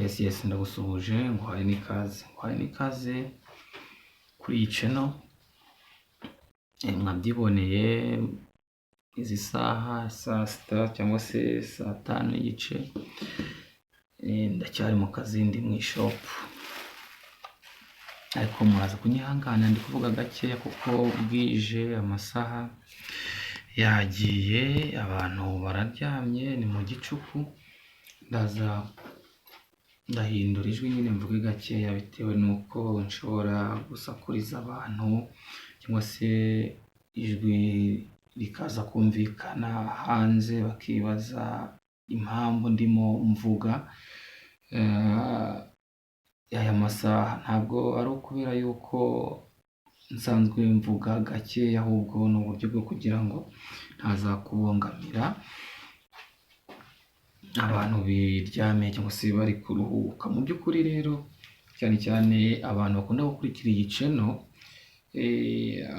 Yes ndagusuhuje nguhaye n'ikaze kuri iyi channel. Mwabyiboneye izi saha saa sita cyangwa se saa tanu n'igice, ndacyari mu kazi ndi mu ishop, ariko muraza kunyihangana ndi kuvuga gakeya kuko bwije, amasaha yagiye, abantu bararyamye, ni mu gicuku. Ndahindura ijwi nyine mvuge gakeya bitewe n'uko nshobora gusakuriza abantu cyangwa se ijwi rikaza kumvikana hanze bakibaza impamvu ndimo mvuga aya masaha. Ntabwo ari ukubera yuko nsanzwe mvuga gakeya, ahubwo ni uburyo bwo kugira ngo ntazakubongamira abantu biryamiye cyangwa se bari kuruhuka. Mu by'ukuri rero cyane cyane abantu bakunda gukurikira iyi channel,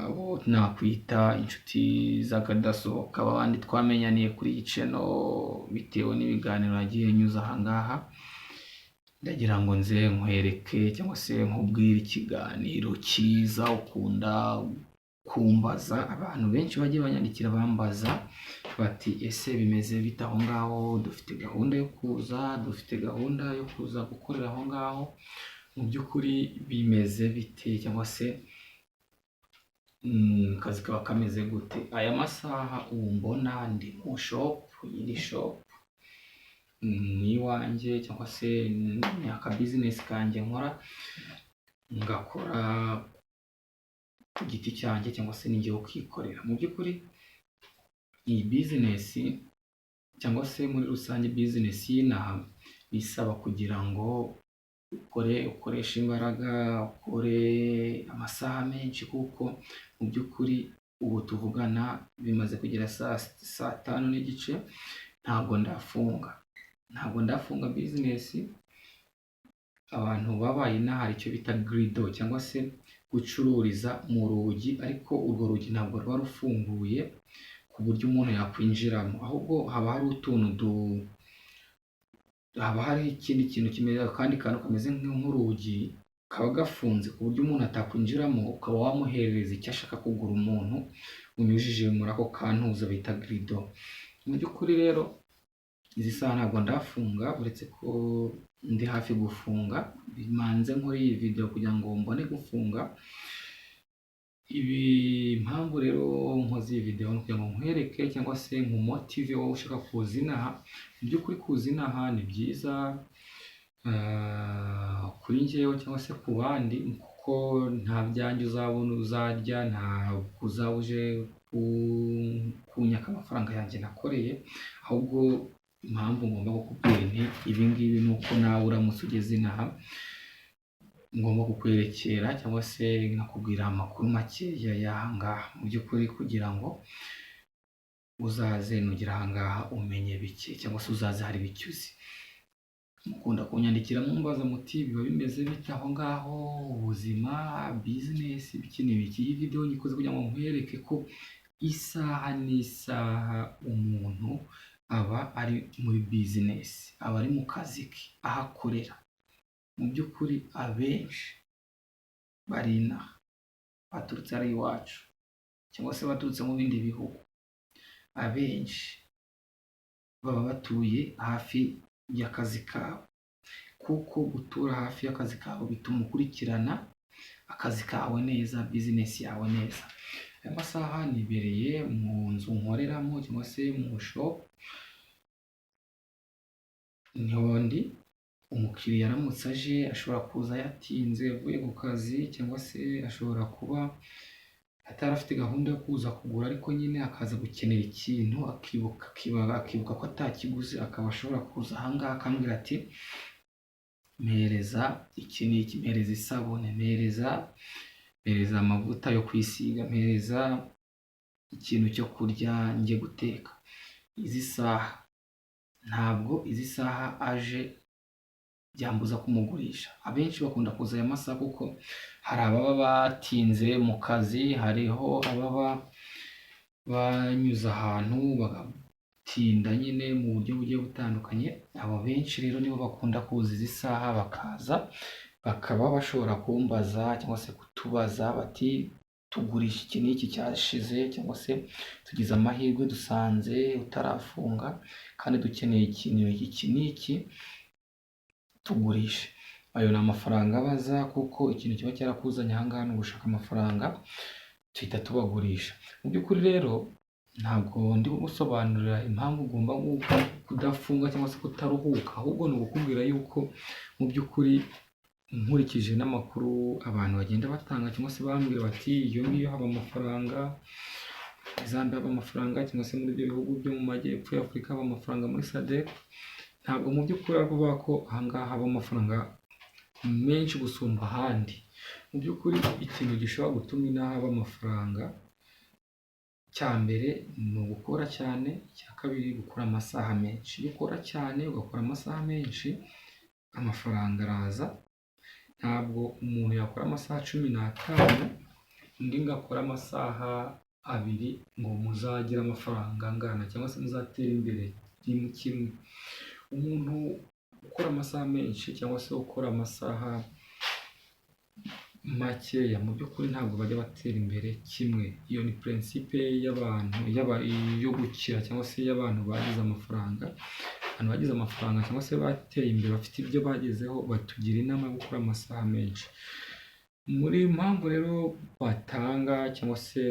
abo nakwita inshuti z'akadasohoka, abandi twamenyaniye kuri iyi channel bitewe n'ibiganiro nagiye nyuza aha ngaha, ndagira ngo nze nkwereke cyangwa se nkubwire ikiganiro cyiza ukunda kumbaza. Abantu benshi bagiye banyandikira bambaza bati ese bimeze bite aho ngaho, dufite gahunda yo kuza gukorera aho ngaho. Mu by'ukuri bimeze bite cyangwa se akazi kaba kameze gute? Aya masaha ubu mbona ndi mu shop, iyi shop ni iwanjye cyangwa se ni aka business kanjye nkora, ngakora ku giti cyanjye cyangwa se ninjye ukikorera. Mu by'ukuri iyi business cyangwa se muri rusange business y'inaha bisaba kugira ngo ukoreshe imbaraga, ukore amasaha menshi, kuko mu by'ukuri ubu tuvugana bimaze kugera saa tanu n'igice, ntabwo ndafunga business. Abantu babaye inaha hari icyo bita grido cyangwa se gucururiza mu rugi, ariko urwo rugi ntabwo ruba rufunguye ku buryo umuntu yakwinjiramo, ahubwo haba hari ikindi kintu kimeze, akandi kantu kameze nk'urugi kaba gafunze ku buryo umuntu atakwinjiramo, ukaba wamuhereza icyo ashaka kugura umuntu unyujije muri ako kantuza bita grido. Mu by'ukuri rero izi saha ntabwo ndafunga, uretse ko ndi hafi gufunga. Bimanze nkora iyi video kugira ngo mbone gufunga. Impamvu rero nkoze iyi video ni kugira ngo nkwereke cyangwa se nkumotive wowe ushaka kuza inaha. Mu by'ukuri kuza inaha ni byiza kuri njyewe cyangwa se ku bandi, kuko nta byanjye uzabona uzarya, ntabwo uzaba uje kunyaka amafaranga yanjye nakoreye, ahubwo impamvu ngomba kukubwira nti ibi ngibi ni uko nawe uramutse ugeze inaha ngomba kukwerekera cyangwa se nkakubwira amakuru makeya y'aha ngaha. Mu by'ukuri kugira ngo uzaze nugera aha ngaha umenye bike, cyangwa se uzaze hari bike uzi. Mukunda kunyandikira mumbaza muti biba bimeze bite aho ngaho, ubuzima, business, biki n'ibiki. Iyi video nyikoze kugira ngo nkwereke ko isaha n'isaha umuntu aba ari muri business, aba ari mu kazi ke aho akorera. Mu by'ukuri abenshi bari inaha baturutse ari iwacu cyangwa se baturutse mu bindi bihugu, abenshi baba batuye hafi y'akazi kabo, kuko gutura hafi y'akazi kawe bituma ukurikirana akazi kawe neza, business yawe neza. Aya masaha nibereye mu nzu nkoreramo cyangwa se mu shop, niho ndi. Umukiriya aramutse aje ashobora kuza yatinze avuye ku kazi, cyangwa se ashobora kuba atari afite gahunda yo kuza kugura, ariko nyine akaza gukenera ikintu akibuka ko atakiguze, akaba ashobora kuza aha ngaha akambwira ati mpereza iki n'iki, mpereza isabune, mpereza amavuta yo kwisiga, mpereza ikintu cyo kurya njye guteka. Ntabwo izi saha aje byambuza kumugurisha. Abenshi bakunda kuza aya masaha kuko hari ababa batinze mu kazi, hariho ababa banyuze ahantu gutinda nyine mu buryo bugiye butandukanye. Abo benshi rero nibo bakunda kuza izi saha bakaza bakaba bashobora kumbaza cyangwa se kutubaza bati tugurisha iki n'iki cyashize, cyangwa se tugize amahirwe dusanze utarafunga kandi dukeneye ikintu iki n'iki tugurishe. Ayo ni amafaranga abaza, kuko ikintu kiba cyarakuzanye aha ngaha ni ugushaka amafaranga, tuhita tubagurisha. Mu by'ukuri rero ntabwo ndi gusobanurira impamvu ugomba kudafunga cyangwa se kutaruhuka, ahubwo ni ukukubwira yuko mu by'ukuri nkurikije n'amakuru abantu bagenda batanga cyangwa se bambwira bati iyo ngiyo haba amafaranga, Zambia haba amafaranga, cyangwa se muri ibyo bihugu byo mu majyepfo ya Afurika haba amafaranga, muri SADC. Ntabwo mu by'ukuri ari ukuvuga ko aha ngaha haba amafaranga menshi gusumba ahandi. Mu by'ukuri ikintu gishobora gutuma inaha haba amafaranga, cya mbere ni ugukora cyane, icya kabiri gukora amasaha menshi. Iyo ukora cyane ugakora amasaha menshi, amafaranga araza. Ntabwo umuntu yakora amasaha 15 undi ngakora amasaha 2 ngo muzagira amafaranga angana cyangwa se muzatera imbere kimwe. Umuntu ukora amasaha menshi cyangwa se ukora amasaha makeya, mu by'ukuri ntabwo bajya batera imbere kimwe. Iyo ni principe y'abantu yo gukira cyangwa se y'abantu bagize amafaranga. Abantu bagize amafaranga cyangwa se bateye imbere bafite ibyo bagezeho, batugira inama yo gukora amasaha menshi. Muri mpamvu rero batanga cyangwa se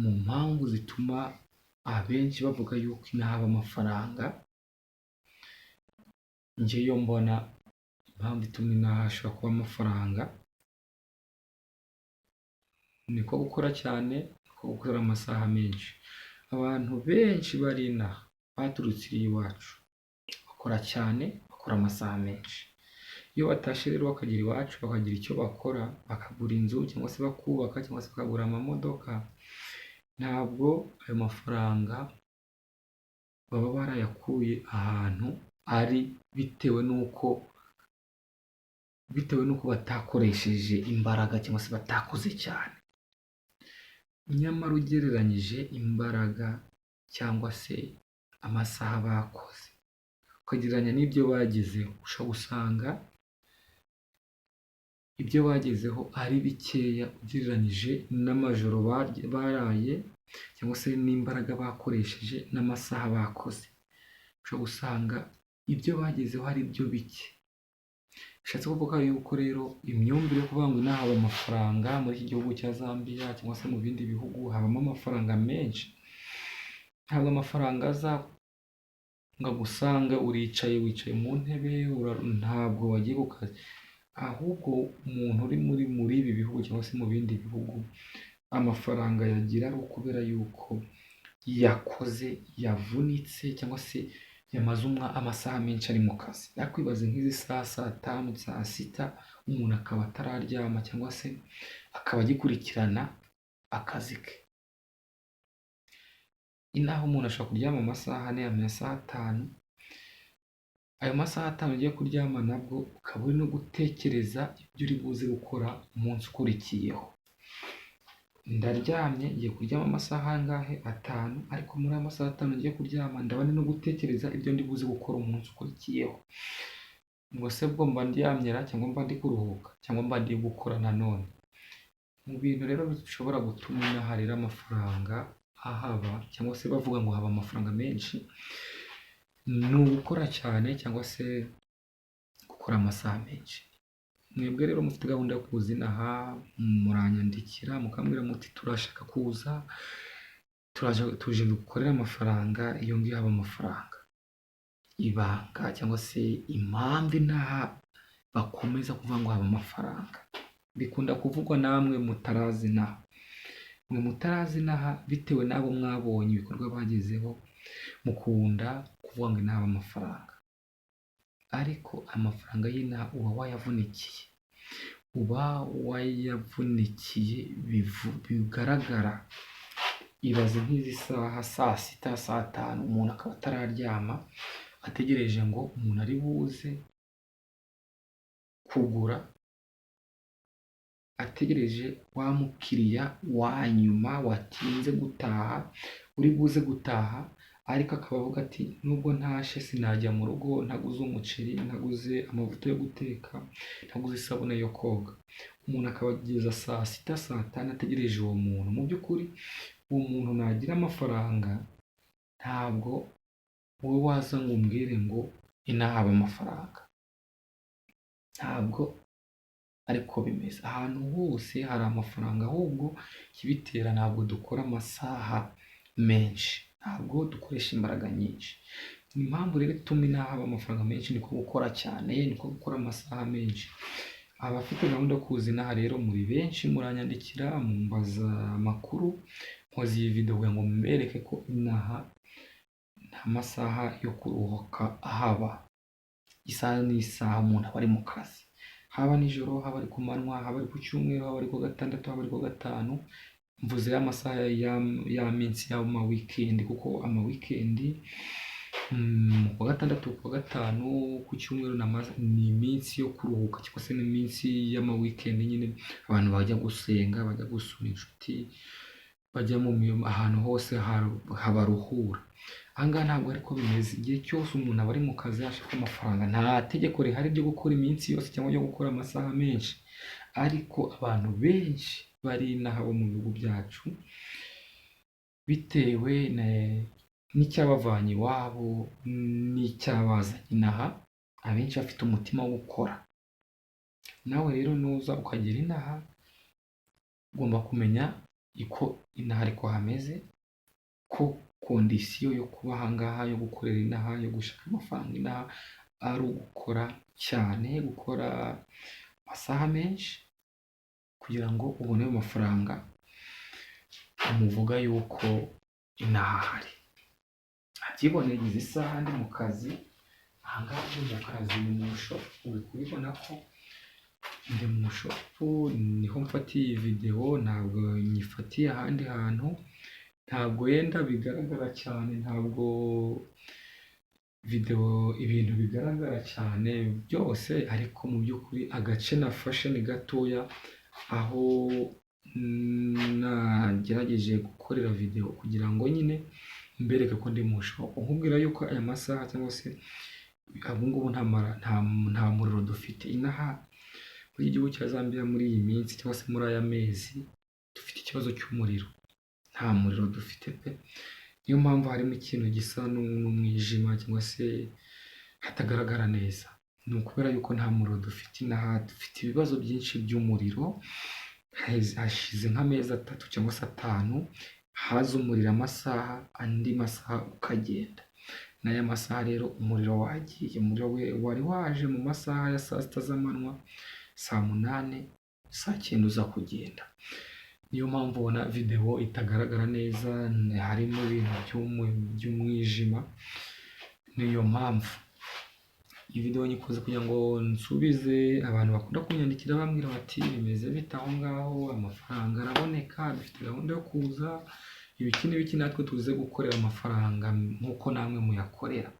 mu mpamvu zituma abenshi bavuga yuko inaha haba amafaranga, njyewe mbona impamvu ituma inaha hashobora kuba amafaranga niko gukora cyane, niko gukora amasaha menshi. Abantu benshi bari inaha baturutse iwacu bakora cyane, bakora amasaha menshi. Iyo batashe rero bakagira iwacu bakagira icyo bakora, bakagura inzu cyangwa se bakubaka cyangwa se bakagura amamodoka, ntabwo ayo mafaranga baba barayakuye ahantu ari bitewe n'uko batakoresheje imbaraga cyangwa se batakoze cyane. Nyamara ugereranyije imbaraga cyangwa se amasaha bakoze ukagereranya n'ibyo bagezeho, ushobora gusanga ibyo bagezeho ari bikeya ugereranyije n'amajoro baraye cyangwa se n'imbaraga bakoresheje n'amasaha bakoze. Ushobora gusanga ibyo bagezeho ari byo bike. Bishatse kuvuga yuko rero imyumvire yo kuvuga ngo inaha haba amafaranga muri iki gihugu cya Zambia cyangwa se mu bindi bihugu habamo amafaranga menshi, ntabwo amafaranga aza ngo agusanga wicaye mu ntebe, ntabwo wagiye ku kazi. Ahubwo umuntu uri muri ibi bihugu cyangwa se mu bindi bihugu, amafaranga yagira ari ukubera yuko yakoze, yavunitse cyangwa se yamaze amasaha menshi ari mu kazi. Yakwibaze nk'izi saa 5, saa 6 umuntu akaba atararyama cyangwa se akaba agikurikirana akazi ke. Inaha umuntu ashobora kuryama amasaha 4, amasaha 5. Ayo masaha 5 ugiye kuryama nabwo ukaba uri no gutekereza ibyo uri buze gukora umunsi ukurikiyeho. Ndaryamye ngiye kuryama amasaha angahe? 5, ariko muri ayo masaha 5 ngiye kuryama ndaba no gutekereza ibyo ndi buze gukora umunsi ukurikiyeho. Ngo se bwo mba ndyamyera cyangwa mba ndi kuruhuka cyangwa mba ndi gukora nanone. Mu bintu rero bishobora gutuma inaha rero amafaranga ahaba cyangwa se bavuga ngo haba amafaranga menshi, ni ugukora cyane cyangwa se gukora amasaha menshi. Mwebwe rero mufite gahunda yo kuza inaha muranyandikira mukambwira muti turashaka kuza, tuje gukorera amafaranga. Iyo ngiyo haba amafaranga. Ibanga cyangwa se impamvu inaha bakomeza kuvuga ngo haba amafaranga bikunda kuvugwa namwe mutarazi inaha. Mwe mutarazi inaha bitewe n'abo mwabonye ibikorwa bagezeho, mukunda kuvuga ngo inaha haba amafaranga. Ariko amafaranga y'inaha uba wayavunikiye, bigaragara. Ibaze nk'izi saha saa 6, saa 5 umuntu akaba atararyama ategereje ngo umuntu ari buze kugura, ategereje wa mukiriya wa nyuma watinze gutaha, uri buze gutaha ariko akaba avuga ati nubwo ntashe sinajya mu rugo ntaguze umuceri, ntaguze amavuta yo guteka, ntaguze isabune yo koga. Umuntu akaba ageza saa sita saa tanu ategereje uwo muntu. Mu by'ukuri uwo muntu nagira amafaranga ntabwo wowe waza ngo umbwire ngo inaha haba amafaranga, ntabwo ariko bimeze. Ahantu hose hari amafaranga, ahubwo ikibitera ntabwo dukora amasaha menshi, ntabwo dukoresha imbaraga nyinshi. Impamvu rero ituma inaha haba amafaranga menshi niko gukora cyane, niko gukora amasaha menshi. Abafite gahunda yo kuza inaha rero muri benshi muranyandikira mumbaza amakuru, nkoze iyi video kugira ngo mbereke ko inaha nta masaha yo kuruhuka ahaba. Isaha n'isaha umuntu aba ari mu kazi, haba nijoro, haba ari ku manywa, haba ari ku cyumweru, haba ari ku gatandatu, haba ari ku gatanu. Mvuze y'amasaha ya minsi y'ama weekend, kuko ama weekend ku gatandatu, ku gatanu, ku cyumweru ni iminsi yo kuruhuka, cyangwa se ni iminsi y'ama weekend nyine abantu bajya gusenga, bajya gusura inshuti, bajya mu ahantu hose habaruhura. Aha ngaha ntabwo ariko bimeze. Igihe cyose umuntu aba ari mu kazi ashaka amafaranga, nta tegeko rihari ryo gukora iminsi yose cyangwa ryo gukora amasaha menshi. Ariko abantu benshi bari inaha bo mu bihugu byacu, bitewe n'icyabavanye iwabo n'icyabazanye inaha, abenshi bafite umutima wo gukora. Nawe rero nuza ukagera inaha ugomba kumenya uko inaha ariko hameze, ko kondisiyo yo kuba aha ngaha, yo gukorera inaha, yo gushaka amafaranga inaha ari ugukora cyane, gukora amasaha menshi kugira ngo ubone ayo mafaranga umuvuga yuko inaha hari. Abyiboneye izi saha ndi mu kazi, aha ngaha ndi mu kazi ni mu shop, uri kubibona ko ndi mu shop, niho mfatiye iyi video, ntabwo nyifatiye ahandi hantu. Ntabwo yenda bigaragara cyane, ntabwo video ibintu bigaragara cyane byose, ariko mu by'ukuri agace nafashe ni gatoya, aho nagerageje gukorera video kugira ngo nyine mbereke ko ndi mu shop. Nkubwira yuko aya masaha cyangwa se ubu ngubu nta muriro dufite inaha muri igihugu cya Zambia. Muri iyi minsi cyangwa se muri aya mezi dufite ikibazo cy'umuriro, nta muriro dufite pe. Niyo mpamvu harimo ikintu gisa n'umwijima cyangwa se hatagaragara neza, ni ukubera yuko nta muriro dufite inaha. Dufite ibibazo byinshi by'umuriro, hashize nk'amezi 3 cyangwa se 5 haza umuriro amasaha, andi masaha ukagenda. N'aya masaha rero umuriro wagiye, umuriro wari waje mu masaha ya saa 6 z'amanywa, saa 8, saa 9 uza kugenda. Niyo mpamvu ubona video itagaragara neza, harimo ibintu by'umwijima. Niyo mpamvu iyi video nyikoze kugira ngo nsubize abantu bakunda kunyandikira bambwira bati bimeze bite aho ngaho, amafaranga araboneka, dufite gahunda yo kuza, ibiki n'ibiki, natwe tuze gukorera amafaranga nk'uko namwe muyakorera.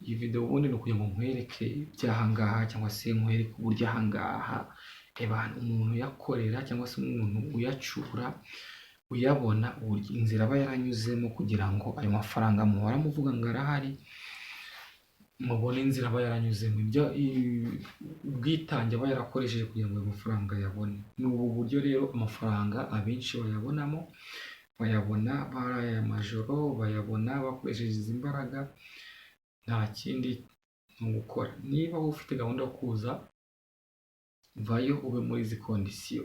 Iyi video ubundi ni ukugira ngo nkwereke iby'aha ngaha, cyangwa se nkwereke uburyo aha ngaha umuntu uyakorera cyangwa se umuntu uyacura uyabona, inzira aba yaranyuzemo kugira ngo ayo mafaranga muhora muvuga ngo arahari, mubone inzira aba yaranyuzemo, ubwitange aba yarakoresheje kugira ngo ayo mafaranga ayabone. Ni ubu buryo rero amafaranga abenshi bayabonamo, bayabona baraye amajoro, bayabona bakoresheje izi mbaraga, nta kindi ni ugukora. Niba ufite gahunda yo kuza, vayo ube muri izi kondisiyo.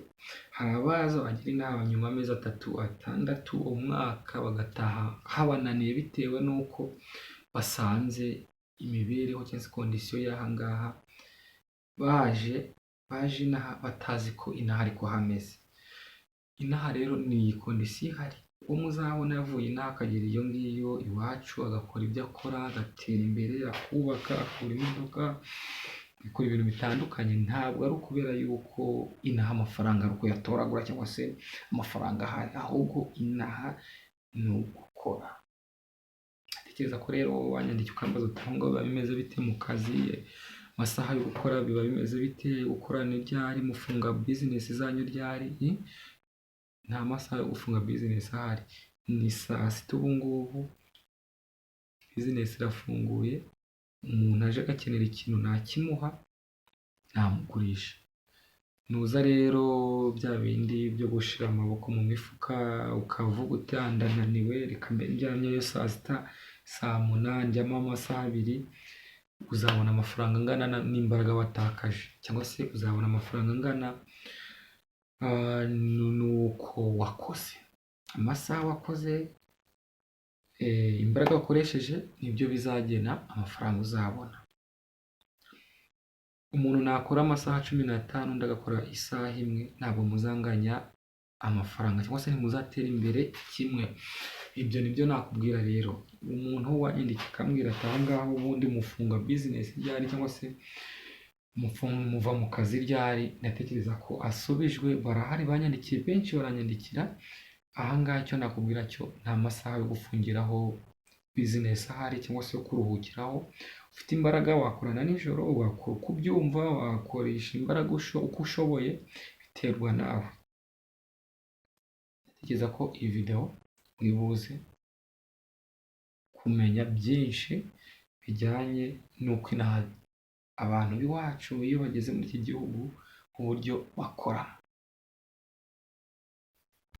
Hari abaza bagira inama nyuma y'amezi 3, 6, umwaka, bagataha habananiye bitewe n'uko basanze imibereho cyangwa se kondisiyo y'aha ngaha, baje inaha batazi ko inaha ariko hameze. Inaha rero ni iyi kondisiyo ihari. Uwo muzabona yavuye inaha akagera iyo ngiyo iwacu, agakora ibyo akora, agatera imbere, akubaka, akagura imodoka, akora ibintu bitandukanye, ntabwo ari ukubera yuko inaha amafaranga ari uko yatoragura cyangwa se amafaranga ahari, ahubwo inaha ni ugukora. Tekereza ko rero wanyandika ukambaza uti aho ngaho biba bimeze bite mu kazi, amasaha yo gukora biba bimeze bite, gukorana ryari, mufunga business zanyu ryari? Nta masaha yo gufunga business ahari. ni saa sita ubu ngubu, bizinesi irafunguye, umuntu aje agakenera ikintu nakimuha, namugurisha. Nuza rero bya bindi byo gushira amaboko mu mifuka ukavuga uti ndananiwe reka mbe njyamyeyo saa sita, saa munani njyamo amasaha abiri, uzabona amafaranga angana n'imbaraga watakaje, cyangwa se uzabona amafaranga angana nuko wakoze. Amasaha wakoze, imbaraga wakoresheje nibyo bizagena amafaranga uzabona. Umuntu nakora amasaha 15 undi agakora isaha imwe, ntabwo muzanganya amafaranga cyangwa se ntimuzatera imbere kimwe. Ibyo nibyo nakubwira rero. Umuntu wanyandika akambwira ati aho ngaho ubundi mufunga business ryari cyangwa se muva mu kazi ryari, ndatekereza ko asubijwe. Barahari banyandikiye, benshi baranyandikira. Aha ngaha icyo nakubwira cyo nta masaha yo gufungiraho business ahari cyangwa se yo kuruhukiraho. Ufite imbaraga wakorana nijoro, wakora uko ubyumva, wakoresha imbaraga uko ushoboye, biterwa nawe. Ndatekereza ko iyi video uribuze kumenya byinshi bijyanye n'uko inaha abantu b'iwacu iyo bageze muri iki gihugu uburyo bakora.